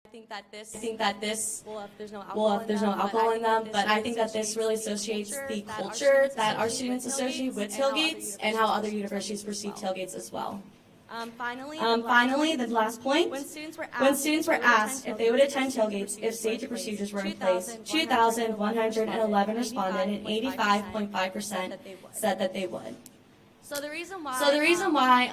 I think that this, well, if there's no alcohol in them, but I think that this really associates the culture that our students associate with tailgates and how other universities perceive tailgates as well. Finally, the last point, when students were asked if they would attend tailgates if safety procedures were in place, 2,111 responded and 85.5% said that they would. So the reason why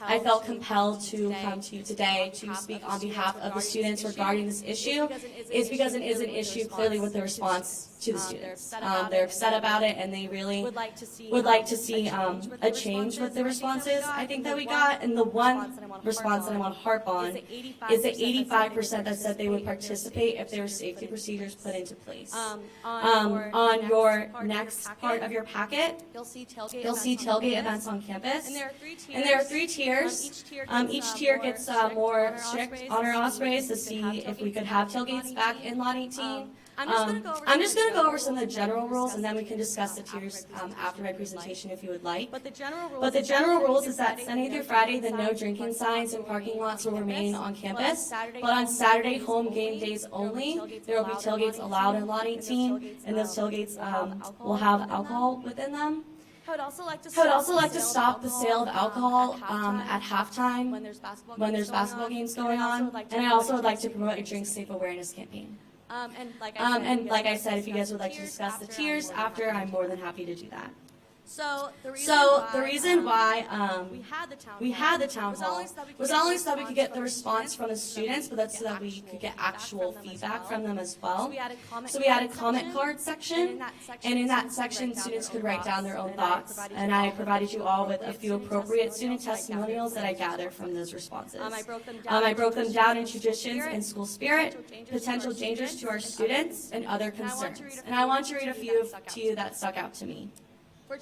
I felt compelled to come to you today to speak on behalf of the students regarding this issue is because it is an issue clearly with the response to the students. They're upset about it, and they really would like to see a change with the responses I think that we got. And the one response that I want to harp on is the 85% that said they would participate if there were safety procedures put into place. On your next part of your packet, you'll see tailgate events on campus. And there are three tiers. Each tier gets more strict on our ospreys to see if we could have tailgates back in Lot 18. I'm just going to go over some of the general rules, and then we can discuss the tiers after my presentation if you would like. But the general rules is that Sunday through Friday, the no drinking signs in parking lots will remain on campus. But on Saturday, home game days only, there will be tailgates allowed in Lot 18, and those tailgates will have alcohol within them. I would also like to stop the sale of alcohol at halftime when there's basketball games going on. And I also would like to promote a Drink Safe awareness campaign. And like I said, if you guys would like to discuss the tiers after, I'm more than happy to do that. So the reason why we had the town hall was not only so that we could get the response from the students, but that's so that we could get actual feedback from them as well. So we had a comment card section, and in that section, students could write down their own thoughts, and I provided you all with a few appropriate student testimonials that I gathered from those responses. I broke them down in traditions and school spirit, potential dangers to our students, and other concerns. And I want to read a few to you that stuck out to me. For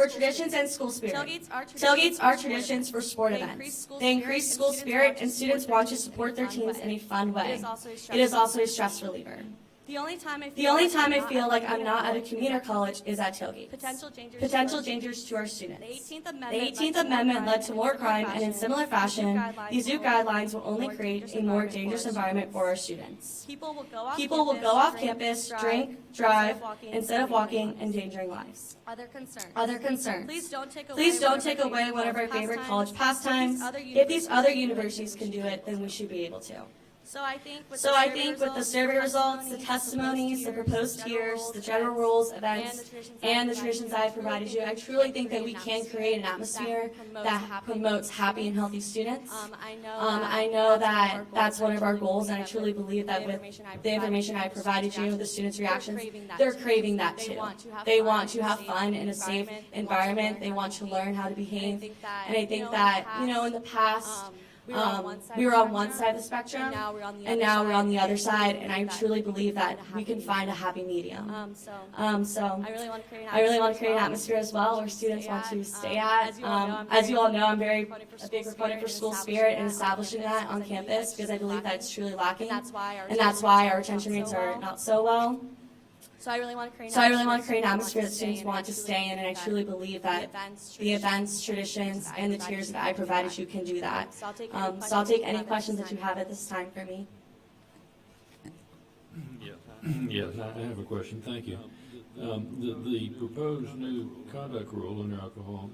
traditions and school spirit. Tailgates are traditions for sport events. They increase school spirit, and students want to support their teams in a fun way. It is also a stress reliever. The only time I feel like I'm not at a commuter college is at tailgates. Potential dangers to our students. The The 18th Amendment led to more crime, and in similar fashion, these new guidelines will only create a more dangerous environment for our students. People People will go off campus, drink, drive, instead of walking, endangering lives. Other concerns. Please Please don't take away one of our favorite college pastimes. If these other universities can do it, then we should be able to. So I think with the survey results, the testimonies, the proposed tiers, the general rules, events, and the traditions I have provided you, I truly think that we can create an atmosphere that promotes happy and healthy students. I know that that's one of our goals, and I truly believe that with the information I provided you, the students' reactions, they're craving that too. They want to have fun in a safe environment. They want to learn how to behave. And I think that, in the past, we were on one side of the spectrum, and now we're on the other side, and I truly believe that we can find a happy medium. So I really want to create an atmosphere as well where students want to stay at. As you all know, I'm a big proponent for school spirit and establishing that on campus because I believe that it's truly lacking, and that's why our retention rates are not so well. So I really want to create an atmosphere that students want to stay in, and I truly believe that the events, traditions, and the tiers that I provided you can do that. So I'll take any questions that you have at this time for me. Yes, I have a question. Thank you. The proposed new conduct rule under alcohol,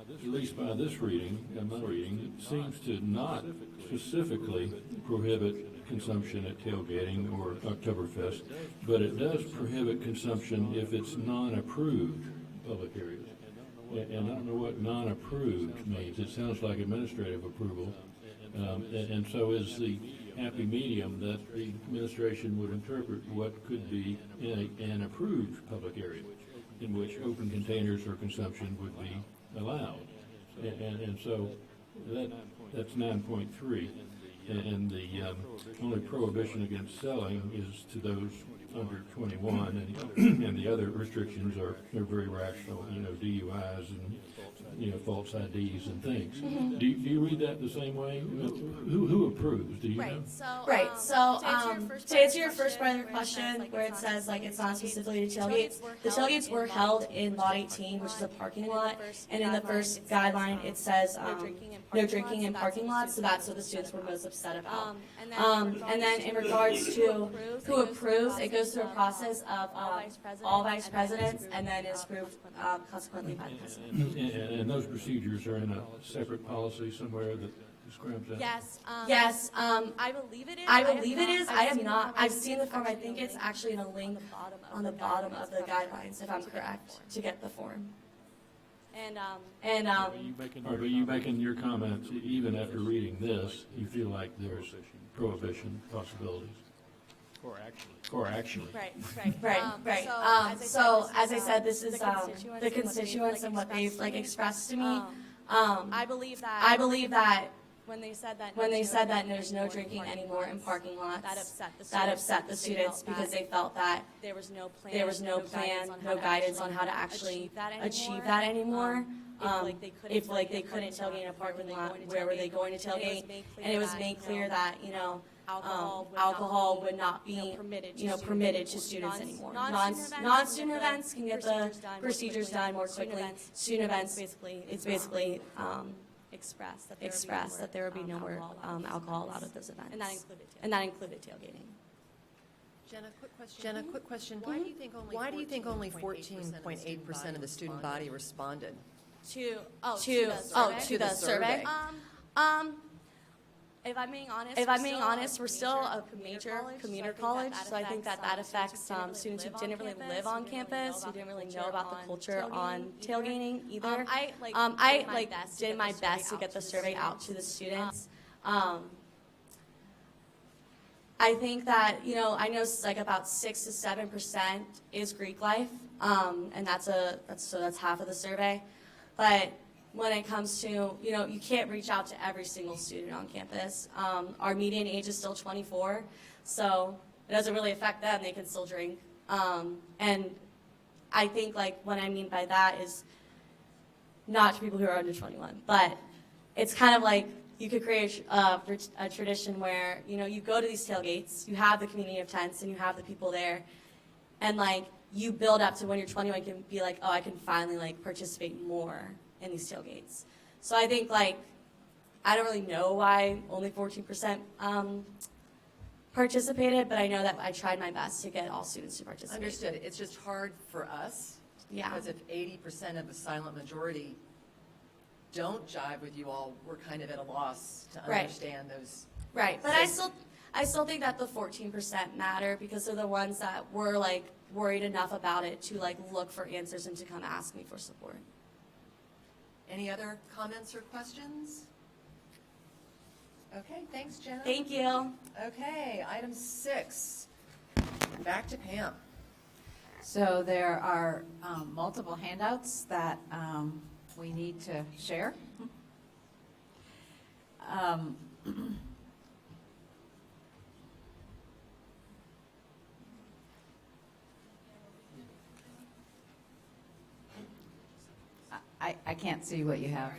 at least by this reading, my reading, seems to not specifically prohibit consumption at tailgating or Oktoberfest, but it does prohibit consumption if it's non-approved public areas. And I don't know what non-approved means. It sounds like administrative approval. And so is the happy medium that the administration would interpret what could be an approved public area in which open containers or consumption would be allowed. And so that's 9.3. And the only prohibition against selling is to those under 21, and the other restrictions are very rational, DUIs and false IDs and things. Do you read that the same way? Who approves? Do you know? Right. So, Right, so, to answer your first part of your question, question, where it says, like, it's not specifically to tailgates, the tailgates were held in Lot 18, which is a parking lot, and in the first guideline, it says, no drinking in parking lots, so that's what the students were most upset about. And then in regards to who approves, it goes through a process of, all vice presidents, and then is approved, consequently by the president. And those procedures are in a separate policy somewhere that describes that? Yes. Yes, I believe it is. I believe it is. I have not. I've seen the form. I think it's actually in a link on the bottom of the guidelines, if I'm correct, to get the form. And Are you making your comments, even after reading this, you feel like there's prohibition possibilities? Or actually. right. So as I said, this is the constituents and what they've like expressed to me. I believe that when they said that there's no drinking anymore in parking lots, that upset the students because they felt that there was no plan, no guidance on how to actually achieve that anymore. If they couldn't tailgate in a parking lot, where were they going to tailgate? And it was made clear that, alcohol would not be, permitted to students anymore. Non-student events can get the procedures done more quickly. Student events, it's basically, expressed that there would be no more alcohol allowed at those events. and that included tailgating. Jenna, quick question. Why do you think only 14.8% of the student body responded? To the survey. If I'm being honest, We're still a major commuter college, so I think that affects students who didn't really live on campus, who didn't really know about the culture on tailgating either. I did my best to get the survey out to the students. I think that, I know like about 6 to 7% is Greek life, and that's half of the survey. But when it comes to, you can't reach out to every single student on campus. Our median age is still 24, so it doesn't really affect them. They can still drink. And I think like what I mean by that is not to people who are under 21, but it's kind of like you could create a tradition where, you go to these tailgates, you have the community of tents, and you have the people there, and like you build up to when you're 21, you can be like, oh, I can finally like participate more in these tailgates. So I think like, I don't really know why only 14% participated, but I know that I tried my best to get all students to participate. Understood. It's just hard for us. Yeah. Because if 80% of the silent majority don't jive with you all, we're kind of at a loss to understand those. Right, but I still think that the 14% matter because they're the ones that were like worried enough about it to like look for answers and to come ask me for support. Any other comments or questions? Okay, thanks, Jenna. Thank you. Okay, item 6. Back to Pam. So there are multiple handouts that we need to share. I can't see what you have.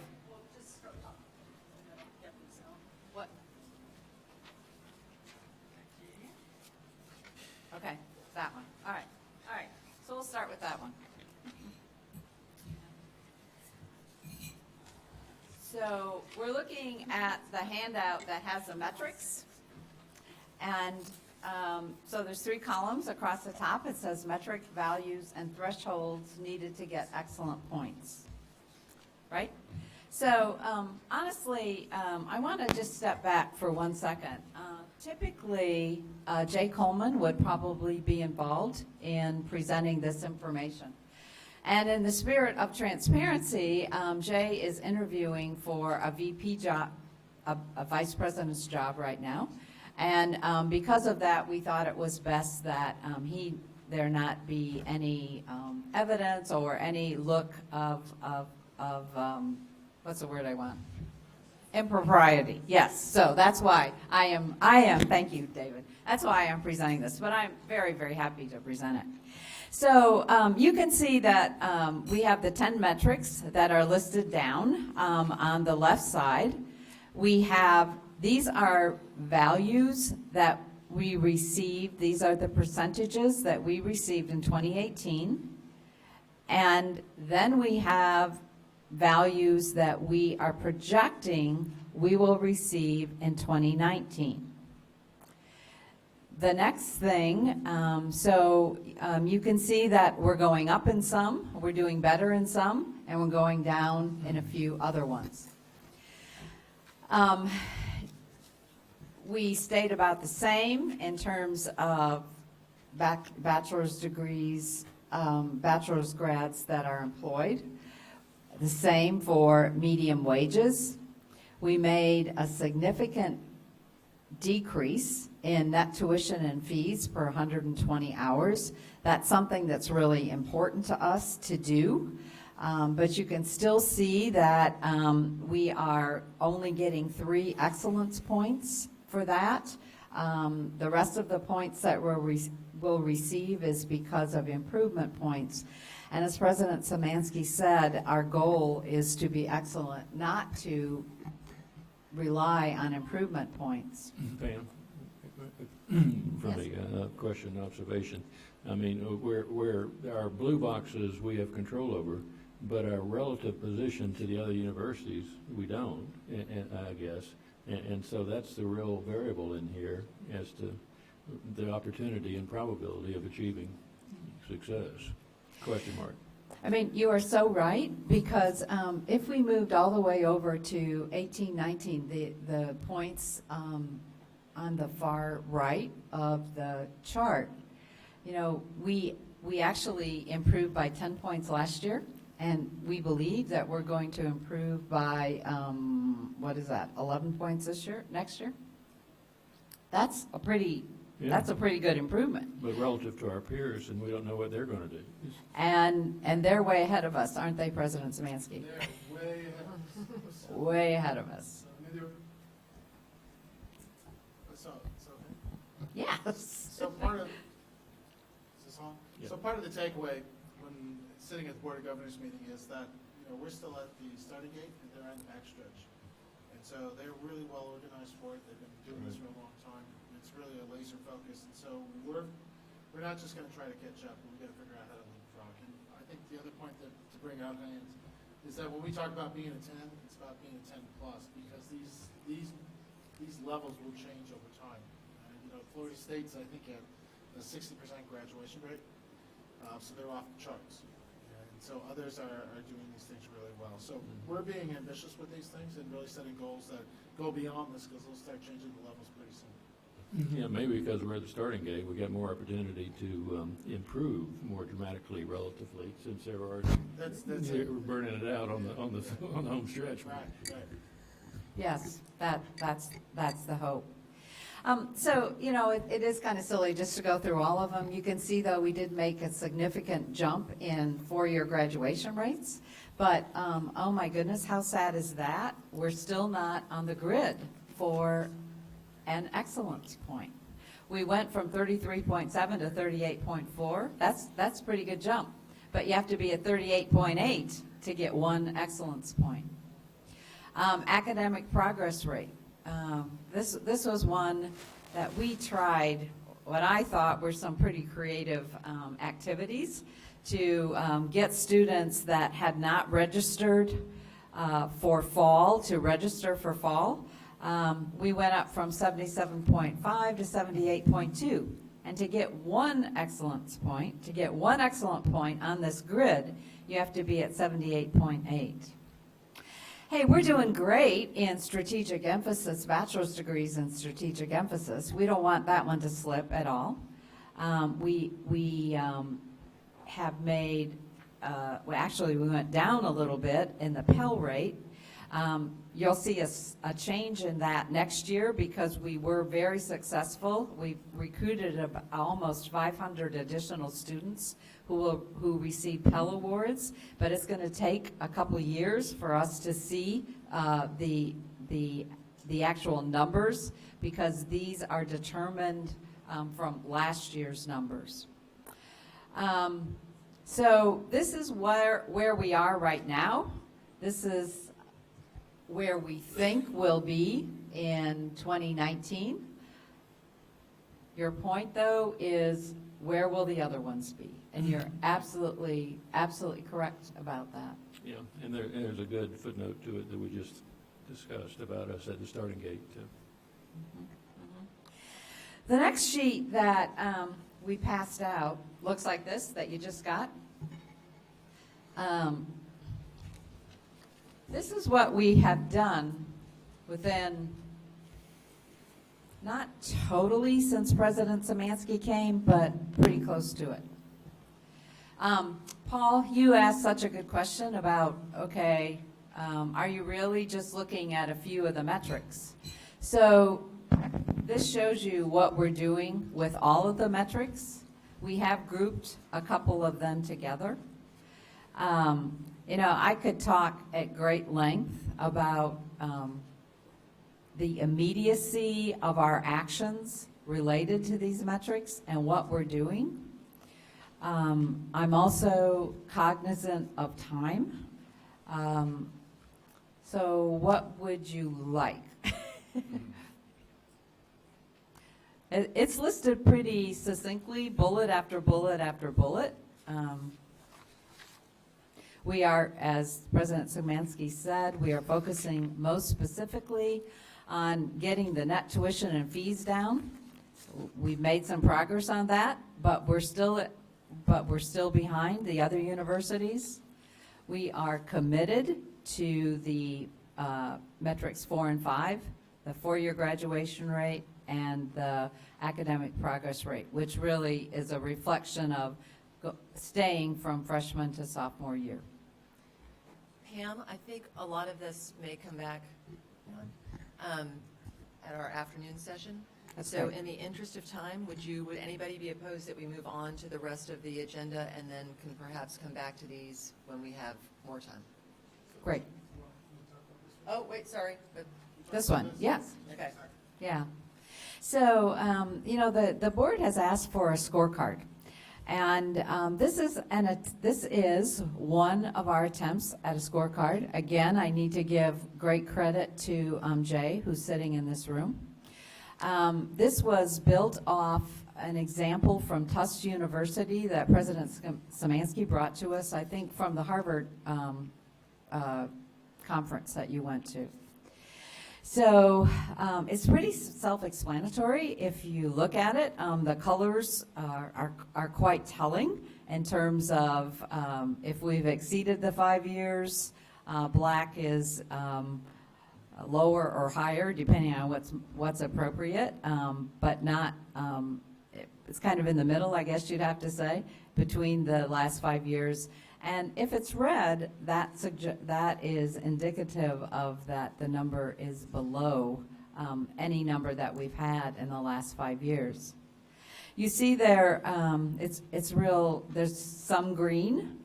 What? Okay, that one. All right. So we'll start with that one. So we're looking at the handout that has the metrics. And so there's 3 columns across the top. It says metric values and thresholds needed to get excellent points. Right? So honestly, I want to just step back for 1 second. Typically, Jay Coleman would probably be involved in presenting this information. And in the spirit of transparency, Jay is interviewing for a VP job, a vice president's job right now. And because of that, we thought it was best that there not be any evidence or any look of what's the word I want? Impropriety. Yes. So that's why I am, thank you, David. That's why I'm presenting this, but I'm very, very happy to present it. So you can see that we have the 10 metrics that are listed down on the left side. We have, these are values that we received. These are the percentages that we received in 2018. And then we have values that we are projecting we will receive in 2019. The next thing, you can see that we're going up in some, we're doing better in some, and we're going down in a few other ones. We stayed about the same in terms of bachelor's degrees, bachelor's grads that are employed. The same for median wages. We made a significant decrease in net tuition and fees per 120 hours. That's something that's really important to us to do. But you can still see that we are only getting 3 excellence points for that. The rest of the points that we'll receive is because of improvement points. And as President Szymanski said, our goal is to be excellent, not to rely on improvement points. Pam, from a question, observation, I mean, where our blue boxes we have control over, but our relative position to the other universities, we don't, I guess. And so that's the real variable in here as to the opportunity and probability of achieving success. Question mark. I mean, you are so right, because if we moved all the way over to 18, 19, the points on the far right of the chart, you know, we actually improved by 10 points last year, and we believe that we're going to improve by, 11 points next year? That's a pretty good improvement. But relative to our peers, and we don't know what they're going to do. And they're way ahead of us, aren't they, President Szymanski? They're way ahead of us. Way ahead of us. Yes. So part of, is this on? Yeah. So part of the takeaway when sitting at the Board of Governors meeting is that, you know, we're still at the starting gate and they're on the backstretch. And so they're really well organized for it. They've been doing this for a long time. It's really a laser focus. And so we're not just going to try to catch up. We've got to figure out how to leapfrog. And I think the other point to bring out, Hands, is that when we talk about being a 10, it's about being a 10 plus, because these levels will change over time. You know, Florida State's, I think, at a 60% graduation rate, so they're off the charts. And so others are doing these things really well. So we're being ambitious with these things and really setting goals that go beyond this, because they'll start changing the levels pretty soon. Yeah, maybe because we're at the starting gate, we got more opportunity to improve more dramatically relatively, since there are, we're burning it out on the home stretch. Right. Yes, that's the hope. So, you know, it is kind of silly just to go through all of them. You can see, though, we did make a significant jump in 4-year graduation rates. But, oh my goodness, how sad is that? We're still not on the grid for an excellence point. We went from 33.7 to 38.4. That's a pretty good jump. But you have to be at 38.8 to get 1 excellence point. Academic progress rate. This was one that we tried, what I thought were some pretty creative activities to get students that had not registered for fall to register for fall. We went up from 77.5 to 78.2. And to get 1 excellence point, on this grid, you have to be at 78.8. Hey, we're doing great in strategic emphasis, bachelor's degrees in strategic emphasis. We don't want that one to slip at all. We have made, we went down a little bit in the Pell rate. You'll see a change in that next year, because we were very successful. We recruited almost 500 additional students who receive Pell Awards, but it's going to take a couple years for us to see the actual numbers, because these are determined from last year's numbers. So this is where we are right now. This is where we think we'll be in 2019. Your point, though, is where will the other ones be? And you're absolutely correct about that. Yeah, and there's a good footnote to it that we just discussed about us at the starting gate, too. The next sheet that we passed out looks like this, that you just got. This is what we have done within, not totally since President Szymanski came, but pretty close to it. Paul, you asked such a good question about, okay, are you really just looking at a few of the metrics? So this shows you what we're doing with all of the metrics. We have grouped a couple of them together. You know, I could talk at great length about the immediacy of our actions related to these metrics and what we're doing. I'm also cognizant of time. So what would you like? It's listed pretty succinctly, bullet after bullet after bullet. We are, as President Szymanski said, we are focusing most specifically on getting the net tuition and fees down. We've made some progress on that, but we're still behind the other universities. We are committed to the metrics 4 and 5, the 4-year graduation rate and the academic progress rate, which really is a reflection of staying from freshman to sophomore year. Pam, I think a lot of this may come back at our afternoon session. That's So great. in the interest of time, would anybody be opposed that we move on to the rest of the agenda and then can perhaps come back to these when we have more time? Great. Oh, wait, sorry. But, This one, yes. okay. Yeah. So, you know, the board has asked for a scorecard. And this is one of our attempts at a scorecard. Again, I need to give great credit to Jay, who's sitting in this room. This was built off an example from Tufts University that President Szymanski brought to us, I think, from the Harvard conference that you went to. So it's pretty self-explanatory if you look at it. The colors are quite telling in terms of if we've exceeded the 5 years. Black is lower or higher, depending on what's appropriate, but not. It's kind of in the middle, I guess you'd have to say, between the last 5 years. And if it's red, that is indicative of that the number is below any number that we've had in the last 5 years. You see there, it's real. There's some green,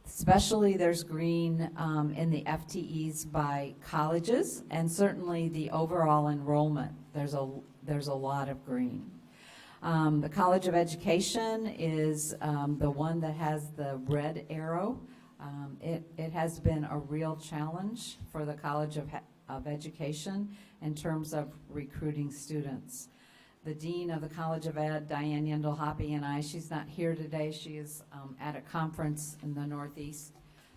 especially there's green in the FTEs by colleges, and certainly the overall enrollment. There's a lot of green. The College of Education is the one that has the red arrow. It has been a real challenge for the College of Education in terms of recruiting students. The Dean of the College of Ed, Diane Yendel-Hoppe, and I, she's not here today, she is at a conference in the Northeast.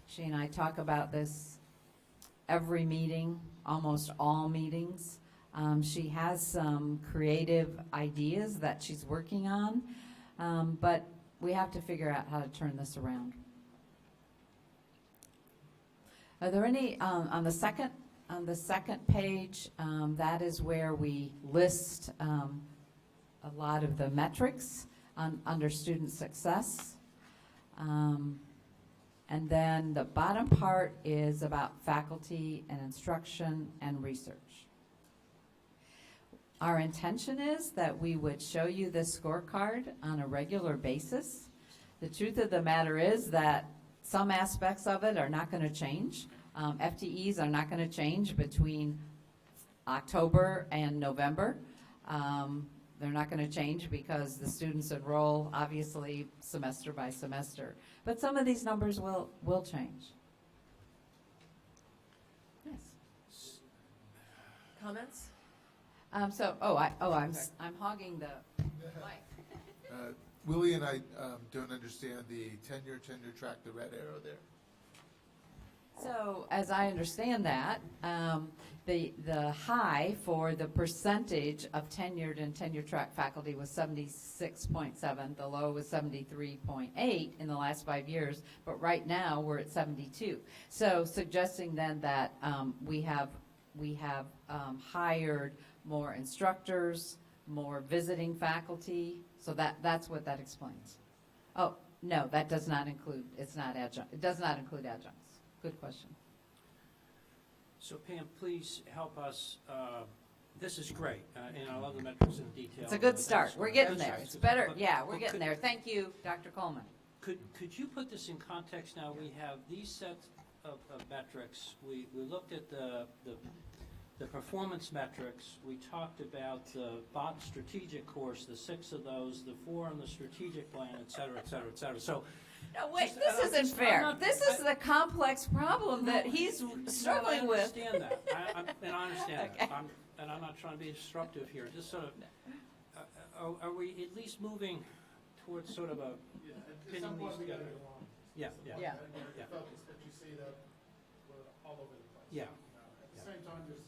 She and I talk about this every meeting, almost all meetings. She has some creative ideas that she's working on, but we have to figure out how to turn this around. Are there any on the second page? That is where we list a lot of the metrics under student success, and then the bottom part is about faculty and instruction and research. Our intention is that we would show you this scorecard on a regular basis. The truth of the matter is that some aspects of it are not going to change. FTEs are not going to change between October and November. They're not going to change because the students enroll, obviously, semester by semester. But some of these numbers will change. Yes. Comments? I'm hogging the mic. Willie and I don't understand the tenure track, the red arrow there. So, as I understand that, the high for the percentage of tenured and tenure track faculty was 76.7. The low was 73.8 in the last 5 years, but right now we're at 72. So, suggesting then that we have hired more instructors, more visiting faculty. So that's what that explains. Oh, no, that does not include. It's not adjunct. It does not include adjuncts. Good question. So Pam, please help us. This is great, and I love the metrics in detail. It's a good start. We're getting there. It's better. But- Yeah, we're but getting could- there. Thank you, Dr. Coleman. Could you put this in context now? We have these sets of metrics. We looked at the performance metrics. We talked about the BOT strategic course, the 6 of those, the 4 on the strategic plan, et cetera, et cetera, et cetera. So No, wait, Just- this I'm isn't just- I'm fair. not- This is the complex problem that he's struggling with. I understand that. I understand Okay. that. And I'm not trying to be disruptive here. Just sort of, are we at least moving towards sort of a Yeah, at pinning some point these we gotta together? go on. Yeah, yeah. Yeah. Yeah. Focus, but you see that we're all over the place. Yeah. At the Yeah. same time, there's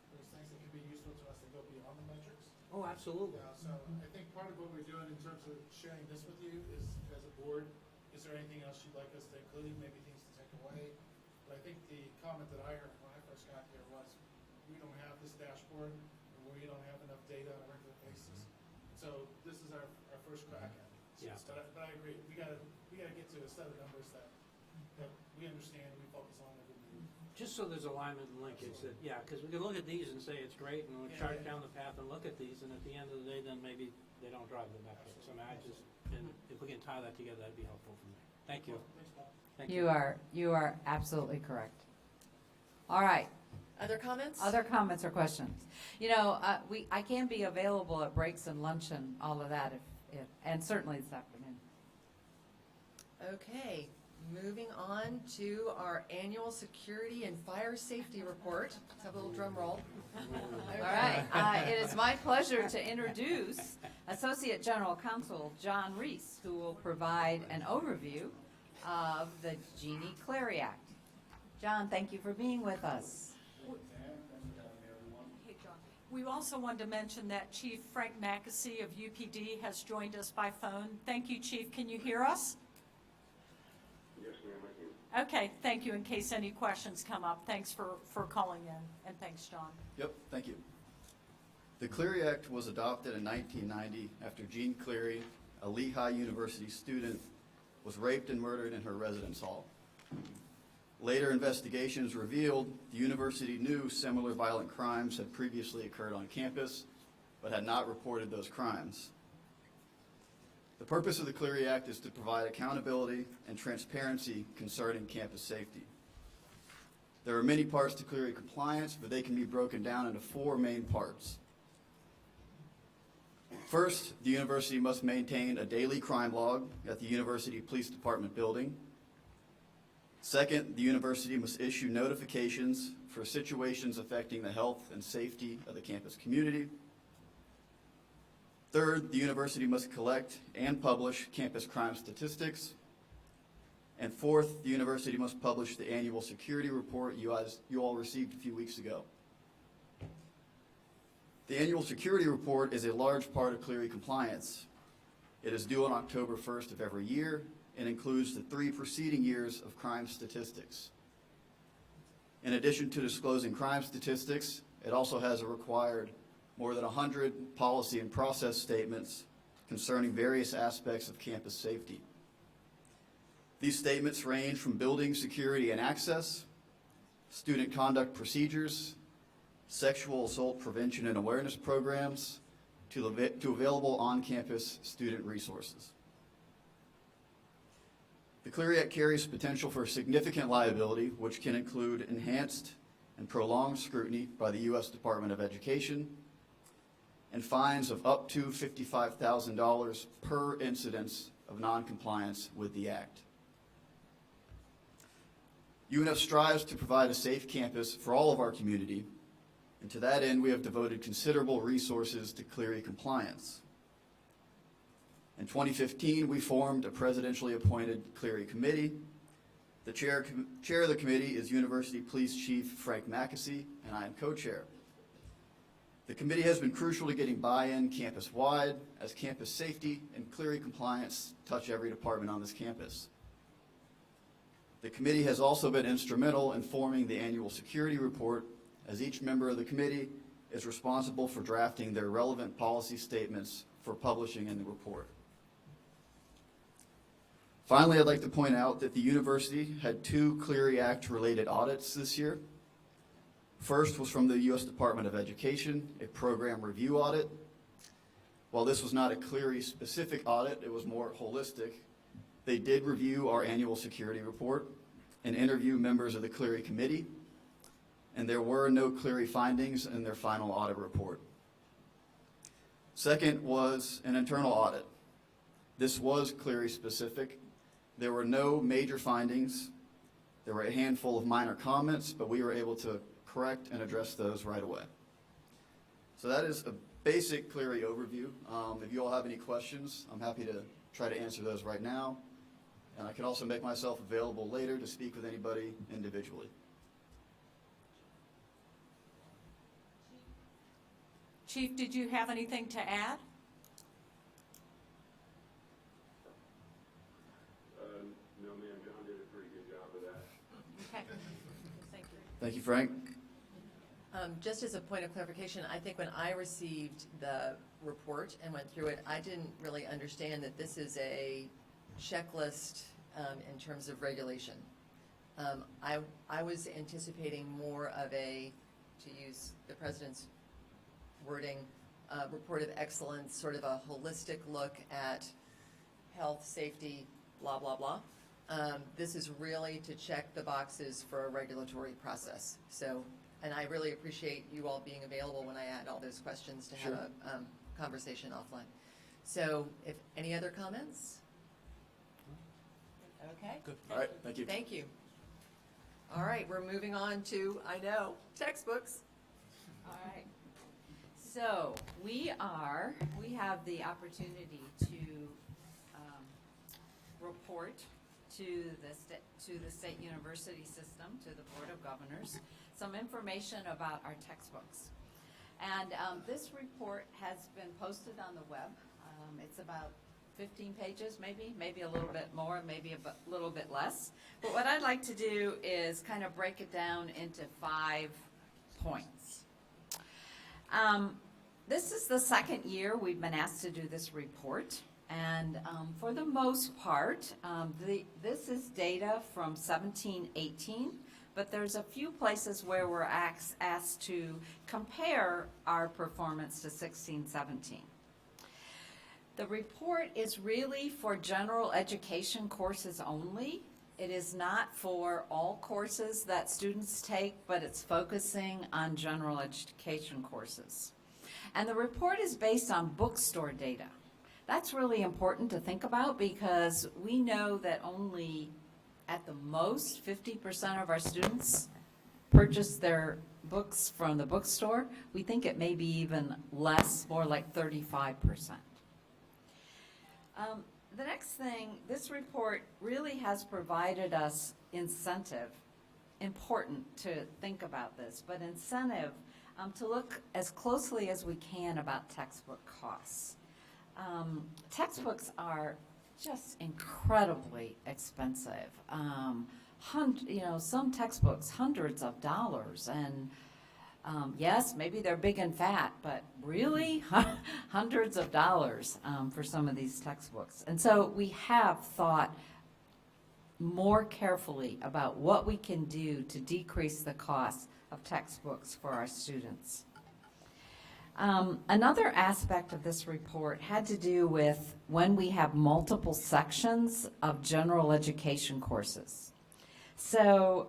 things that can be useful to us that go beyond the metrics. Oh, absolutely. So I think part of what we're doing in terms of sharing this with you is, as a board, is there anything else you'd like us to include, maybe things to take away? But I think the comment that I heard when I first got here was, we don't have this dashboard, and we don't have enough data on a regular basis. So this is our first crack at it. Yeah. But I agree, we gotta get to a set of numbers that we understand, we focus on every meeting. Just so there's alignment and linkage, that, yeah, because we can look at these and say it's great, and we'll Yeah, chart yeah. down the path and look at these, and at the end of the day, then maybe they don't drive the metrics. I mean, and if we can tie that together, that'd be helpful for me. Thank you. Thanks, Bob. Thank You are absolutely correct. All right. Other comments? Other comments or questions? You know, I can be available at breaks and lunch and all of that, if and certainly this afternoon. Okay, moving on to our annual security and fire safety report. Let's have a little drum roll. All right. It is my pleasure to introduce Associate General Counsel John Reese, who will provide an overview of the Jeannie Clary Act. John, thank you for being with us. Hey, John. We also wanted to mention that Chief Frank Mackesy of UPD has joined us by phone. Thank you, Chief. Can you hear us? Yes, ma'am, I can. Okay, thank you. In case any questions come up, thanks for calling in, and thanks, John. Yep, thank you. The Cleary Act was adopted in 1990 after Jean Cleary, a Lehigh University student, was raped and murdered in her residence hall. Later investigations revealed the university knew similar violent crimes had previously occurred on campus, but had not reported those crimes. The purpose of the Cleary Act is to provide accountability and transparency concerning campus safety. There are many parts to Cleary compliance, but they can be broken down into 4 main parts. First, the university must maintain a daily crime log at the University Police Department building. Second, the university must issue notifications for situations affecting the health and safety of the campus community. Third, the university must collect and publish campus crime statistics. And fourth, the university must publish the annual security report you all received a few weeks ago. The annual security report is a large part of Cleary compliance. It is due on October 1st of every year and includes the 3 preceding years of crime statistics. In addition to disclosing crime statistics, it also has a required more than 100 policy and process statements concerning various aspects of campus safety. These statements range from building security and access, student conduct procedures, sexual assault prevention and awareness programs, to available on-campus student resources. The Cleary Act carries potential for significant liability, which can include enhanced and prolonged scrutiny by the U.S. Department of Education, and fines of up to $55,000 per incidence of noncompliance with the Act. UNF strives to provide a safe campus for all of our community, and to that end, we have devoted considerable resources to Clery compliance. In 2015, we formed a presidentially appointed Clery committee. The chair of the committee is University Police Chief Frank Mackesy, and I am co-chair. The committee has been crucial to getting buy-in campus-wide, as campus safety and Clery compliance touch every department on this campus. The committee has also been instrumental in forming the annual security report, as each member of the committee is responsible for drafting their relevant policy statements for publishing in the report. Finally, I'd like to point out that the university had 2 Clery Act-related audits this year. First was from the U.S. Department of Education, a program review audit. While this was not a Clery-specific audit, it was more holistic. They did review our annual security report and interview members of the Clery committee, and there were no Clery findings in their final audit report. Second was an internal audit. This was Clery-specific. There were no major findings. There were a handful of minor comments, but we were able to correct and address those right away. So that is a basic Clery overview. If you all have any questions, I'm happy to try to answer those right now. And I can also make myself available later to speak with anybody individually. Chief, did you have anything to add? No, ma'am, John did a pretty good job of that. Okay. Thank you. Thank you, Frank. Just as a point of clarification, I think when I received the report and went through it, I didn't really understand that this is a checklist in terms of regulation. I was anticipating more of a, to use the president's wording, report of excellence, sort of a holistic look at health, safety, blah, blah, blah. This is really to check the boxes for a regulatory process. So, and I really appreciate you all being available when I add all those questions to have a conversation offline. So, if any other comments? Okay. Good. All right, thank you. Thank you. All right, we're moving on to, I know, textbooks. All right. So we have the opportunity to report to the state university system, to the Board of Governors, some information about our textbooks. And this report has been posted on the web. It's about 15 pages, maybe a little bit more, maybe a little bit less. But what I'd like to do is kind of break it down into 5 points. This is the second year we've been asked to do this report, and for the most part, this is data from 17-18, but there's a few places where we're asked to compare our performance to 16-17. The report is really for general education courses only. It is not for all courses that students take, but it's focusing on general education courses. And the report is based on bookstore data. That's really important to think about because we know that only at the most 50% of our students purchase their books from the bookstore. We think it may be even less, more like 35%. The next thing, this report really has provided us incentive, important to think about this, but incentive to look as closely as we can about textbook costs. Textbooks are just incredibly expensive. Some textbooks, hundreds of dollars, and yes, maybe they're big and fat, but really hundreds of dollars for some of these textbooks. And so we have thought more carefully about what we can do to decrease the cost of textbooks for our students. Another aspect of this report had to do with when we have multiple sections of general education courses. So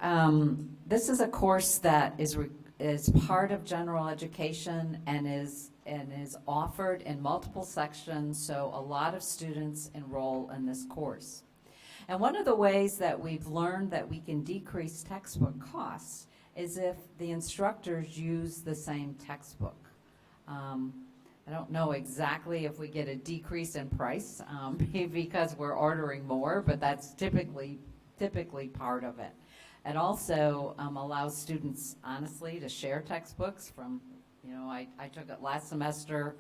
this is a course that is part of general education and is is offered in multiple sections, so a lot of students enroll in this course. And one of the ways that we've learned that we can decrease textbook costs is if the instructors use the same textbook. I don't know exactly if we get a decrease in price because we're ordering more, but that's typically part of it. It also allows students, honestly, to share textbooks from, I took it last semester.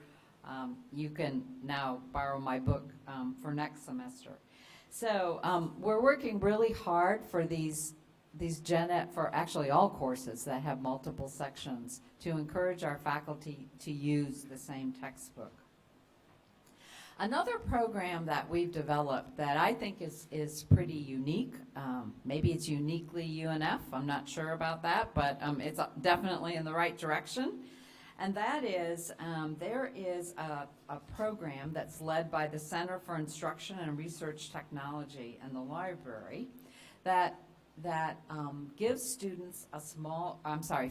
You can now borrow my book for next semester. So we're working really hard for these Jenna, for actually all courses that have multiple sections, to encourage our faculty to use the same textbook. Another program that we've developed that I think is pretty unique, maybe it's uniquely UNF, I'm not sure about that, but it's definitely in the right direction. And that is, there is a program that's led by the Center for Instruction and Research Technology in the library that gives students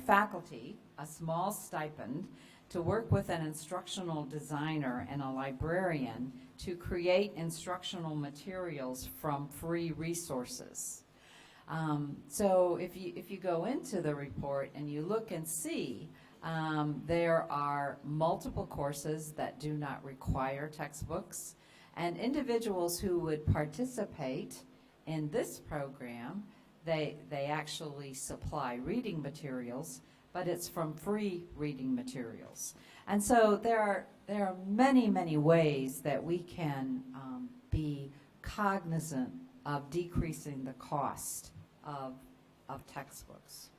faculty a small stipend to work with an instructional designer and a librarian to create instructional materials from free resources. So if you go into the report and you look and see, there are multiple courses that do not require textbooks, and individuals who would participate in this program, they actually supply reading materials, but it's from free reading materials. And so there are many, many ways that we can be cognizant of decreasing the cost of textbooks.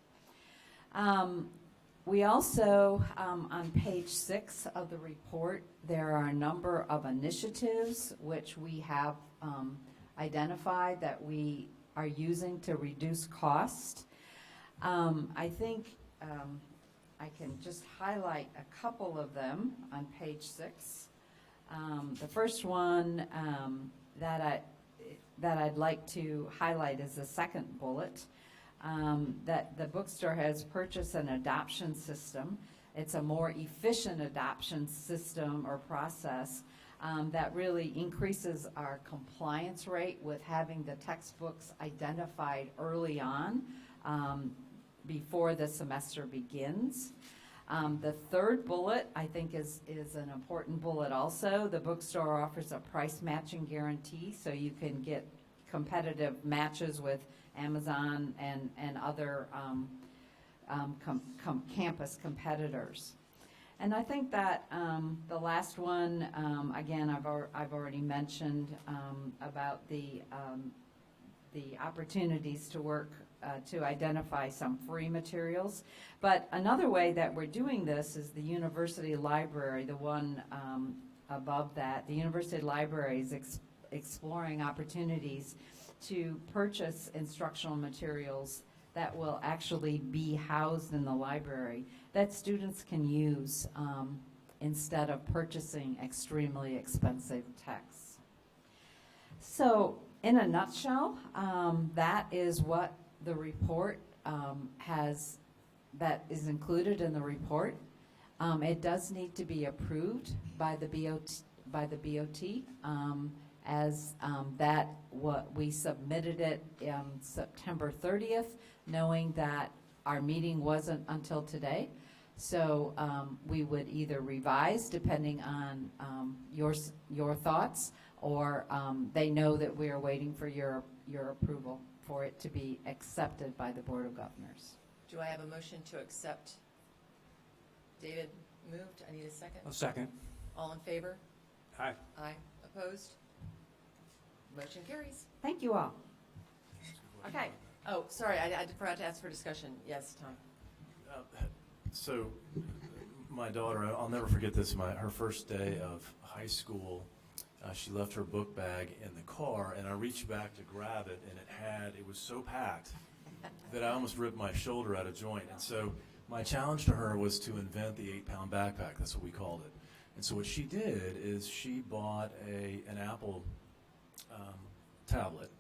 We also, on page 6 of the report, there are a number of initiatives which we have identified that we are using to reduce cost. I think I can just highlight a couple of them on page 6. The first one that I'd like to highlight is the second bullet, that the bookstore has purchased an adoption system. It's a more efficient adoption system or process that really increases our compliance rate with having the textbooks identified early on before the semester begins. The third bullet, I think, is an important bullet also. The bookstore offers a price matching guarantee, so you can get competitive matches with Amazon and other campus competitors. And I think that the last one, again, I've already mentioned about the opportunities to work to identify some free materials. But another way that we're doing this is the university library, the one above that. The university library is exploring opportunities to purchase instructional materials that will actually be housed in the library that students can use instead of purchasing extremely expensive texts. So in a nutshell, that is what the report that is included in the report. It does need to be approved by the BOT, as that what we submitted it September 30th, knowing that our meeting wasn't until today. So we would either revise depending on your thoughts, or they know that we are waiting for your approval for it to be accepted by the Board of Governors. Do I have a motion to accept? David moved. I need a second. A second. All in favor? Aye. Aye. Opposed? Motion carries. Thank you all. Okay. Oh, sorry, I forgot to ask for discussion. Yes, Tom. So my daughter, I'll never forget this, her first day of high school, she left her book bag in the car, and I reached back to grab it, and it was so packed that I almost ripped my shoulder out of joint. And so my challenge to her was to invent the 8-pound backpack. That's what we called it. And so what she did is she bought an Apple tablet,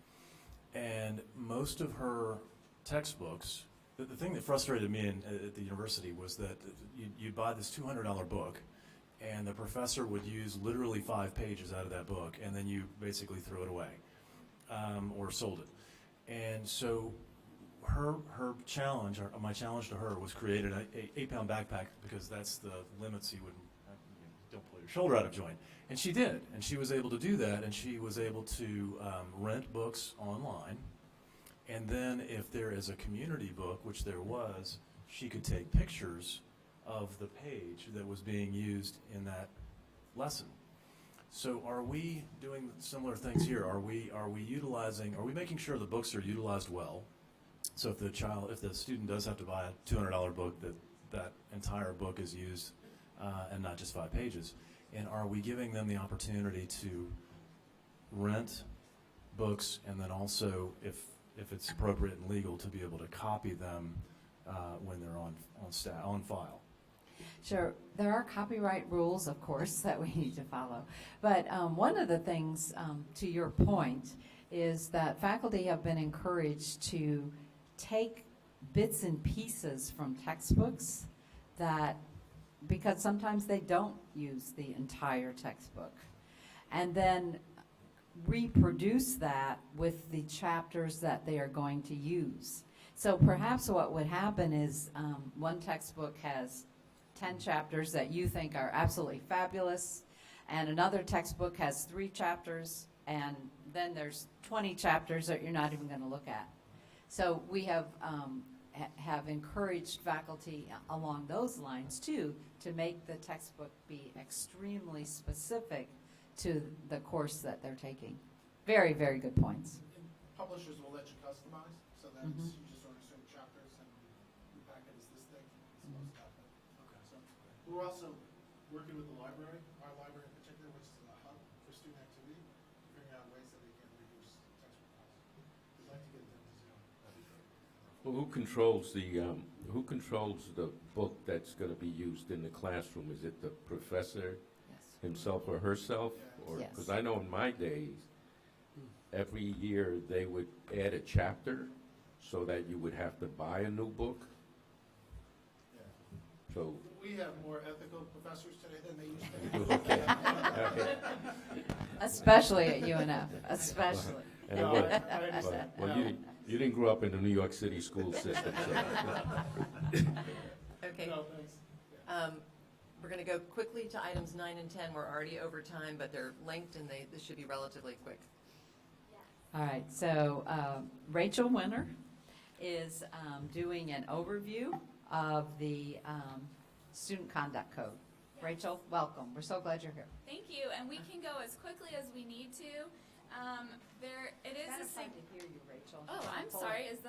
and most of her textbooks, the thing that frustrated me at the university was that you'd buy this $200 book, and the professor would use literally 5 pages out of that book, and then you basically threw it away or sold it. And so her challenge, or my challenge to her, was create an 8-pound backpack, because that's the limits you would, don't pull your shoulder out of joint. And she did, and she was able to do that, and she was able to rent books online. And then if there is a community book, which there was, she could take pictures of the page that was being used in that lesson. So are we doing similar things here? Are we making sure the books are utilized well? So if the student does have to buy a $200 book, that entire book is used and not just 5 pages. And are we giving them the opportunity to rent books, and then also, if it's appropriate and legal, to be able to copy them when they're on file? Sure. There are copyright rules, of course, that we need to follow. But one of the things, to your point, is that faculty have been encouraged to take bits and pieces from textbooks because sometimes they don't use the entire textbook, and then reproduce that with the chapters that they are going to use. So perhaps what would happen is one textbook has 10 chapters that you think are absolutely fabulous, and another textbook has 3 chapters, and then there's 20 chapters that you're not even going to look at. So we have encouraged faculty along those lines too, to make the textbook be extremely specific to the course that they're taking. Very, very good points. And publishers will let you customize, so that you just order certain chapters and your packet is this thick, it's supposed to have that. Okay. So we're also working with the library, our library in particular, which is a hub for student activity, figuring out ways that we can reduce textbook costs. We'd like to get them to zero. Well, who controls the book that's going to be used in the classroom? Is it the professor himself or herself? Or Yes. because I know in my days, every year they would add a chapter so that you would have to buy a new book. Yeah. So We have more ethical professors today than they used to. okay. Especially at UNF, especially. And it No, worked. I understand. Well, you didn't grow up in the New York City school system. So. Okay. No, thanks. We're going to go quickly to items 9 and 10. We're already over time, but they're linked, and this should be relatively quick. All right, so Rachel Winter is doing an overview of the Student Conduct Code. Rachel, welcome. We're so glad you're here. Thank you, and we can go as quickly as we need to. It is a to hear you, Rachel. Oh, I'm sorry. Is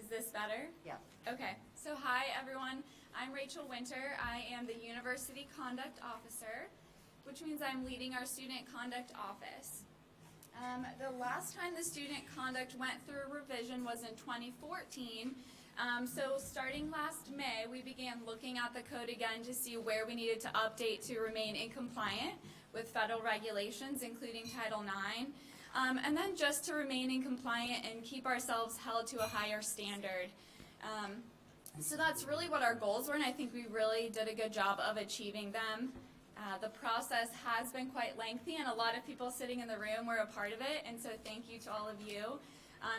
this better? Yeah. Okay. So hi, everyone. I'm Rachel Winter. I am the University Conduct Officer, which means I'm leading our Student Conduct Office. The last time the Student Conduct went through a revision was in 2014. So starting last May, we began looking at the code again to see where we needed to update to remain in compliant with federal regulations, including Title IX. And then just to remain in compliant and keep ourselves held to a higher standard. So that's really what our goals were, and I think we really did a good job of achieving them. The process has been quite lengthy, and a lot of people sitting in the room were a part of it, and so thank you to all of you,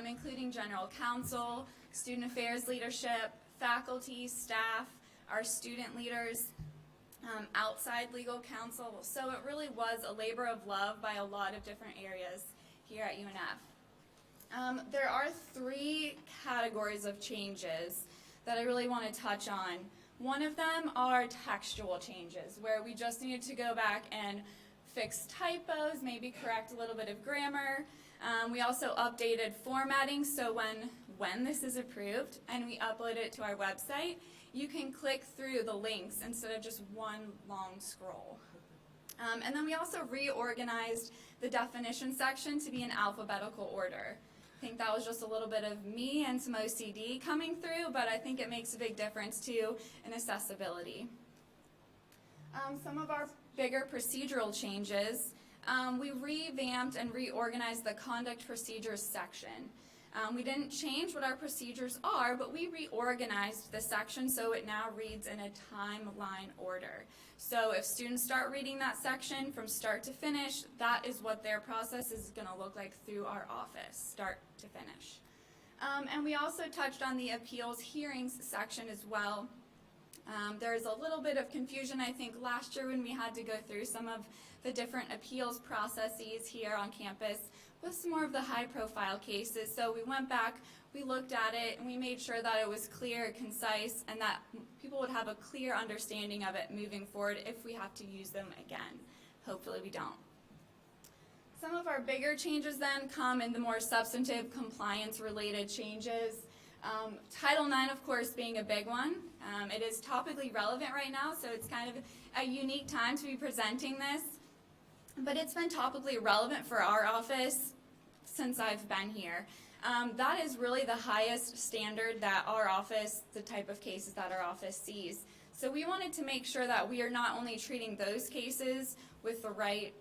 including General Counsel, Student Affairs Leadership, faculty, staff, our student leaders, outside legal counsel. So it really was a labor of love by a lot of different areas here at UNF. There are 3 categories of changes that I really want to touch on. One of them are textual changes, where we just needed to go back and fix typos, maybe correct a little bit of grammar. We also updated formatting, so when this is approved and we upload it to our website, you can click through the links instead of just one long scroll. And then we also reorganized the definition section to be in alphabetical order. I think that was just a little bit of me and some OCD coming through, but I think it makes a big difference too in accessibility. Some of our bigger procedural changes, we revamped and reorganized the conduct procedures section. We didn't change what our procedures are, but we reorganized the section so it now reads in a timeline order. So if students start reading that section from start to finish, that is what their process is going to look like through our office, start to finish. And we also touched on the appeals hearings section as well. There's a little bit of confusion, I think, last year when we had to go through some of the different appeals processes here on campus with some more of the high-profile cases. So we went back, we looked at it, and we made sure that it was clear, concise, and that people would have a clear understanding of it moving forward if we have to use them again. Hopefully we don't. Some of our bigger changes then come in the more substantive compliance-related changes. Title IX, of course, being a big one. It is topically relevant right now, so it's kind of a unique time to be presenting this. But it's been topically relevant for our office since I've been here. That is really the highest standard that our office, the type of cases that our office sees. So we wanted to make sure that we are not only treating those cases with the right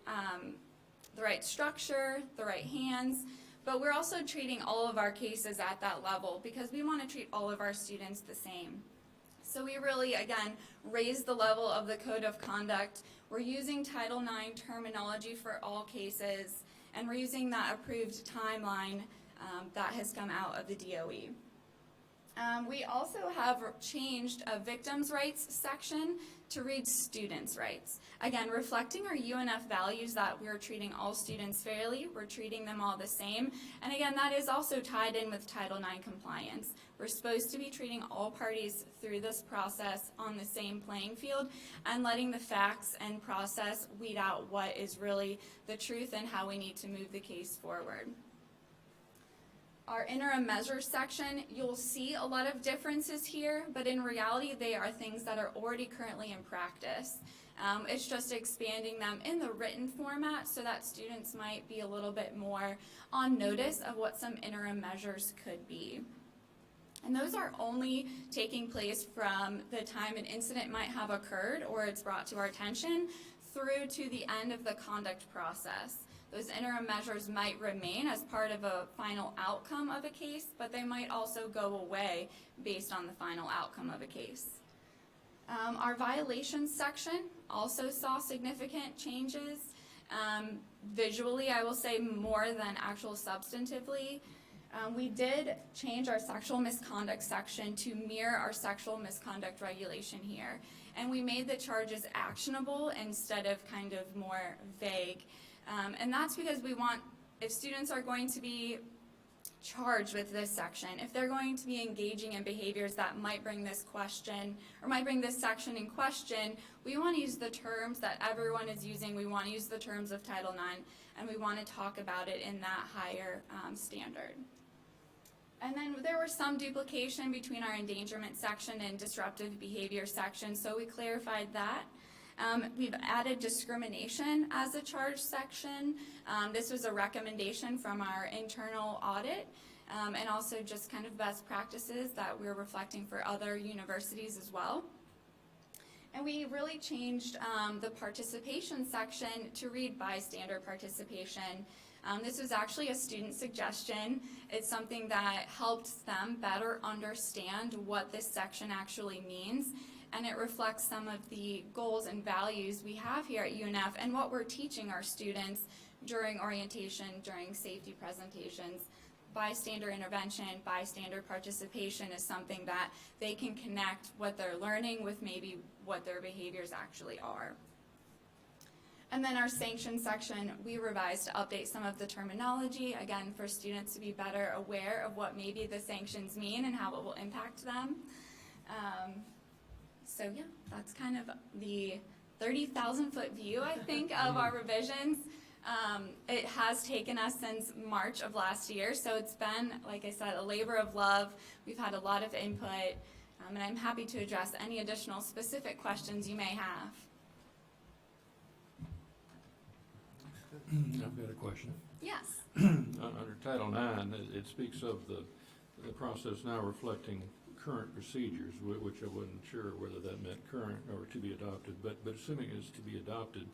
structure, the right hands, but we're also treating all of our cases at that level because we want to treat all of our students the same. So we really, again, raised the level of the code of conduct. We're using Title IX terminology for all cases, and we're using that approved timeline that has come out of the DOE. We also have changed a victims' rights section to read students' rights. Again, reflecting our UNF values that we're treating all students fairly, we're treating them all the same, and again, that is also tied in with Title IX compliance. We're supposed to be treating all parties through this process on the same playing field and letting the facts and process weed out what is really the truth and how we need to move the case forward. Our interim measures section, you'll see a lot of differences here, but in reality, they are things that are already currently in practice. It's just expanding them in the written format so that students might be a little bit more on notice of what some interim measures could be. And those are only taking place from the time an incident might have occurred or it's brought to our attention through to the end of the conduct process. Those interim measures might remain as part of a final outcome of a case, but they might also go away based on the final outcome of a case. Our violations section also saw significant changes. Visually, I will say more than actual substantively. We did change our sexual misconduct section to mirror our sexual misconduct regulation here. And we made the charges actionable instead of kind of more vague. And that's because we want, if students are going to be charged with this section, if they're going to be engaging in behaviors that might bring this question, or might bring this section in question, we want to use the terms that everyone is using. We want to use the terms of Title IX, and we want to talk about it in that higher standard. And then there was some duplication between our endangerment section and disruptive behavior section, so we clarified that. We've added discrimination as a charge section. This was a recommendation from our internal audit, and also just kind of best practices that we're reflecting for other universities as well. And we really changed the participation section to read bystander participation. This was actually a student suggestion. It's something that helped them better understand what this section actually means, and it reflects some of the goals and values we have here at UNF and what we're teaching our students during orientation, during safety presentations. Bystander intervention, bystander participation is something that they can connect what they're learning with maybe what their behaviors actually are. And then our sanctions section, we revised to update some of the terminology, again, for students to be better aware of what maybe the sanctions mean and how it will impact them. So yeah, that's kind of the 30,000-foot view, I think, of our revisions. It has taken us since March of last year, so it's been, like I said, a labor of love. We've had a lot of input, and I'm happy to address any additional specific questions you may have. I've got a question. Yes. Under Title IX, it speaks of the process now reflecting current procedures, which I wasn't sure whether that meant current or to be adopted, but assuming it's to be adopted,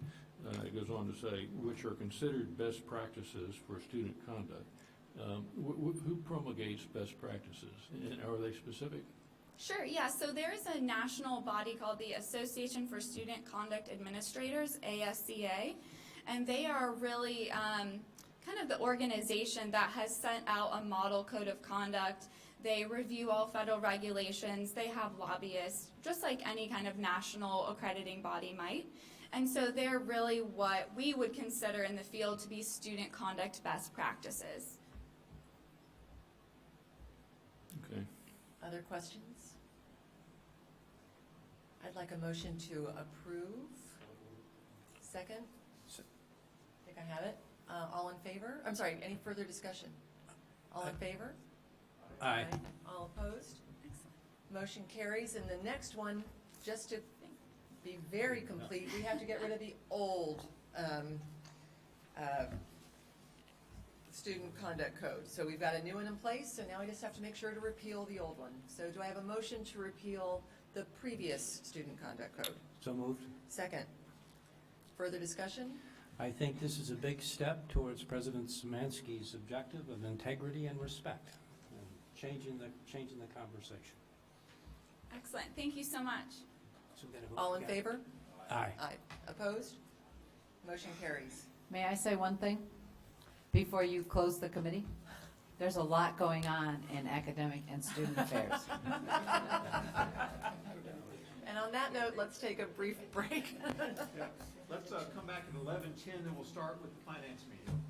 it goes on to say, which are considered best practices for student conduct. Who promulgates best practices, and are they specific? Sure, yeah. So there is a national body called the Association for Student Conduct Administrators, ASCA, and they are really kind of the organization that has sent out a model code of conduct. They review all federal regulations. They have lobbyists, just like any kind of national accrediting body might. And so they're really what we would consider in the field to be student conduct best practices. Okay. Other questions? I'd like a motion to approve. Second? I think I have it. All in favor? I'm sorry, any further discussion? All in favor? Aye. All opposed? Motion carries. And the next one, just to be very complete, we have to get rid of the old student conduct code. So we've got a new one in place, so now we just have to make sure to repeal the old one. So do I have a motion to repeal the previous student conduct code? So moved. Second. Further discussion? I think this is a big step towards President Szymanski's objective of integrity and respect, and changing the conversation. Excellent. Thank you so much. So we're gonna vote. All in favor? Aye. Aye. Opposed? Motion carries. May I say one thing before you close the committee? There's a lot going on in academic and student affairs. And on that note, let's take a brief break. Let's come back at 11:10, then we'll start with the finance meeting.